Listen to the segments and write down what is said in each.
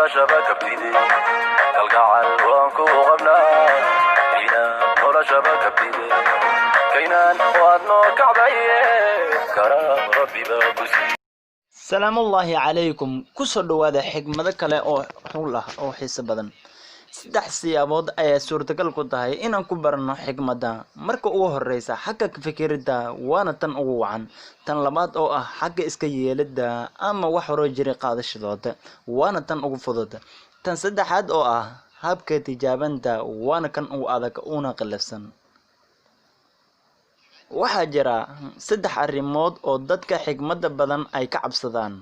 شبك بتيدي القاع الوانكو غبنا هنا ولا شبك بتيدي كينان وادنو كعباية كرام ربي بابوسي السلام الله عليكم كسر دواده حكمة كلا الله أو حس بدن saddex siyaabood ayaa suurtagal ku tahay inaan ku barno xigmadda. Marka ugu horeysa xagga fikirida waana tan ugu wacan, tan labaad oo ah xagga iska yeelida ama wax hore jiri qaadashadooda waana tan ugu fudud, tan saddexaad oo ah habka tijaabanta waana kan ugu adag una qalafsan. Waxaa jira saddex arrimood oo dadka xigmadda badan ay ka cabsadaan: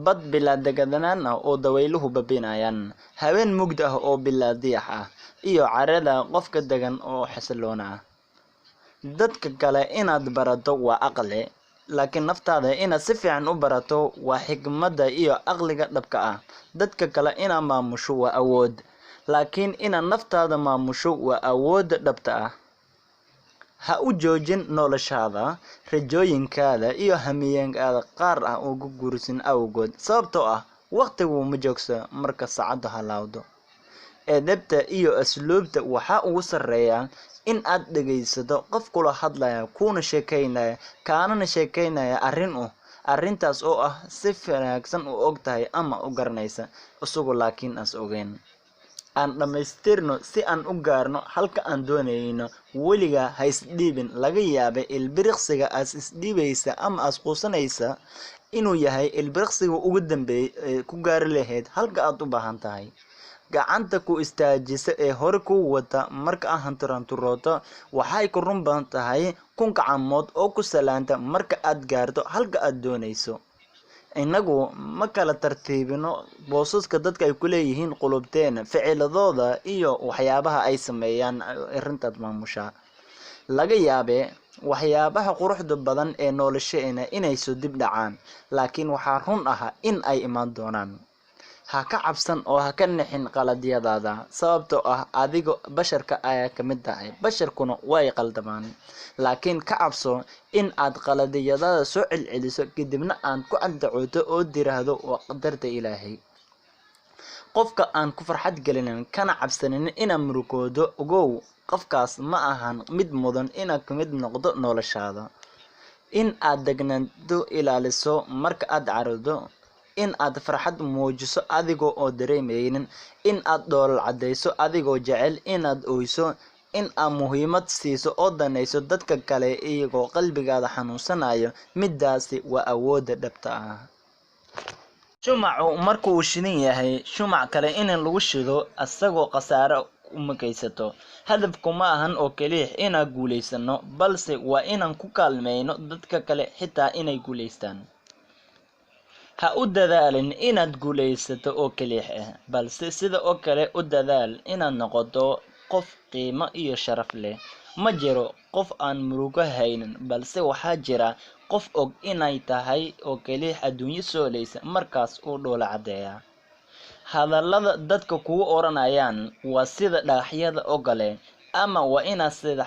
bad bilaa deganaan ah oo dawayluhu babinayaan, haween mugdi ah oo bilaa diyax ah, iyo carada qofka degan oo xasiloon ah. Dadka kale inaad barato waa aqli, laakiin naftaada inaad si fiican u barato waa xigmadda iyo aqliga dhabka ah. Dadka kale inaad maamusho waa awood, laakiin inaad naftaada maamusho waa awoodda dhabta ah. Ha u joojin noloshaada, rajooyinkaada iyo hamiyeenkaada qaar ah oo ku guursin awgood, sababtoo ah waqtigu ma joogso marka saacadu halaawdo. Edebta iyo asluubta waxaa ugu sarreeya in aad dhageysato qof kula hadlaya, kuna sheekeynaya, kaanana sheekeynaya arrintaas oo ah si wanaagsan u ogtahay ama u garanaysa isagu laakiin as ogeyn. Aan dhamaystirno si aan u gaarno halka aan doonayno. Weliga ha isdhiibin, laga yaabee ilbiriqsiga aad isdhiibaysa ama aad quusanaysa inuu yahay ilbiriqsiga ugu dambeeyay ee ku gaari lahayd halka aad u baahan tahay. Gacanta ku istaajisa ee hore ku wata marka aad hantiranturooto waxay ku run badan tahay kun gacmood oo ku salaanta marka aad gaarto halka aad doonayso. Inagu ma kala tartiibino boosaska dadka ay ku leeyihiin qulubteena, ficiladooda iyo waxyaabaha ay sameeyaan arrintaad maamusha. Laga yaabee waxyaabaha quruxda badan ee nolosheena inay soo dib dhacaan, laakiin waxaa run ah in ay imaan doonaan. Ha ka cabsan oo ha ka nixin qaladyadaada, sababtoo ah adiga basharka ayaa ka mid tahay, basharkuna way qaldamaan. Laakiin ka cabso in aad qaladyadaada soo celceliso kadibna aad ku andacooto oo tiraahdo waa qadarta Ilaahay. Qofka aan ku farxad gelinin kana cabsanin inaan murugoodo, ogow qofkaas ma ahan mid mudan inaad ka mid noqdo noloshaada. In aad degnaanto ilaaliso marka aad caroodo, in aad farxad muujiso adigoo oo dareemaynin, in aad dhoolal cadeyso adigoo jecel inaad oyso, in aad muhiimad siiso oo danayso dadka kale iyagoo qalbigaada xanuunsanayo. Midaasi waa awoodda dhabta ah. Shumacu markuu shidan yahay, shumac kale in lagu shido asagoo khasaare uma geysato. Hadafku ma ahan oo kaliya inaan guuleysano, balse waa inaan ku kaalmeyno dadka kale xitaa inay guuleystaan. Ha u dadaalin inaad guuleysato oo kaliya ah, balse sida oo kale u dadaal inaad noqoto qof qiimo iyo sharaf leh. Ma jiro qof aan murugo haynin, balse waxaa jira qof og inay tahay oo kaliya adduunyo soolaysa markaas uu dhoola cadeeya. Hadallada dadka kugu oranayaan waa sida dhagaxyada oo gale, ama waa inaad sida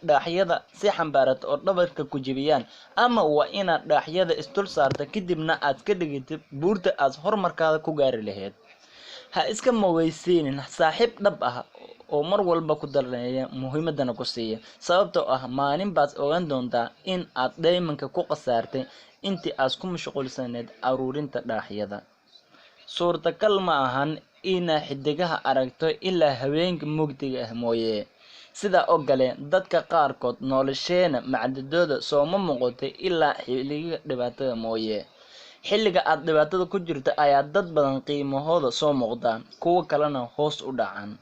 dhagaxyada si xambaarato oo dhabarka ku jibiyaan, ama waa inaad dhagaxyada isdul saarto kadibna aad ka dhigtid buurta aad horumarkaada ku gaari lahayd. Ha iska maweysiinin saaxiib dhab ah oo mar walba ku dareeya muhiimadana ku siiya, sababtoo ah maalin baad ogaan doontaa in aad daymanka ku qasaartay intii aad ku mashquulsaneed aruurinta dhagaxyada. Suurtagal ma ahan inaad xidigaha aragto ilaa haweenka mugdiga ah mooye. Sida oo kale dadka qaarkood nolosheena macdadooda soo ma muuqatay ilaa xilliga dhibaatada mooye. Xilliga aad dhibaatada ku jirto ayaa dad badan qiimahooda soo muuqdaan, kuwa kalena hoos u dhacaan.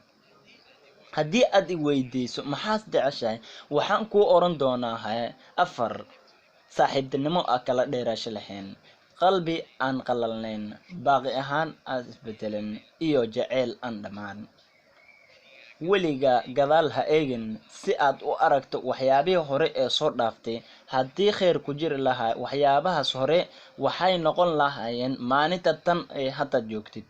Haddii aad i weydiiso maxaad jeceshahay, waxaan kuu oran doonaa 4: saaxiibtinimo aan kala dheeraasho lahayn, qalbi aan qalalnayn, baaqi ahaan aan isbedelin, iyo jaceyl aan dhammaan. Weliga gadaal ha eegin si aad u aragto waxyaabihii hore ee soo dhaaftay. Haddii kheyr ku jiri lahaa waxyaabahaas hore, waxay noqon lahaayeen maalinta tan ee hadda joogtid.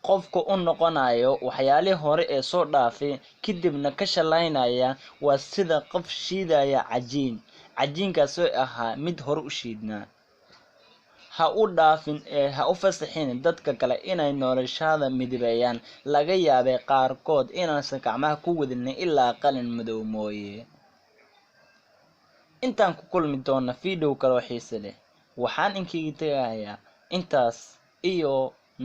Qofka u noqonayo waxyaalihii hore ee soo dhaafay kadibna ka shalaynaya waa sida qof shiidaya cajiinkaasoo ahaa mid hore u shiidnaa. ha u dhaafin ee ha u fasaxin dadka kale inay noloshaada midabeeyaan. Laga yaabay qaarkood inaysan gacmaha ku wadin ilaa qalin madow mooye. Intaan ku kulmi doona video kale oo xiiso leh, waxaan inkiga tagayaa intaas iyo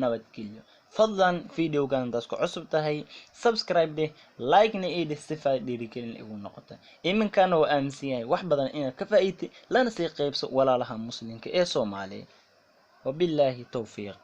nabadgelyo. Fadlan videogan haddaad ku cusub tahay subscribe deh, like-na ii dheh si faa dhiirigelin igu noqota. Iminkana waa aaminsan yahay wax badan inaad ka faa'iidey lana sii qaybso walaalaha muslimka ee Soomaaliya. وبالله توفيق.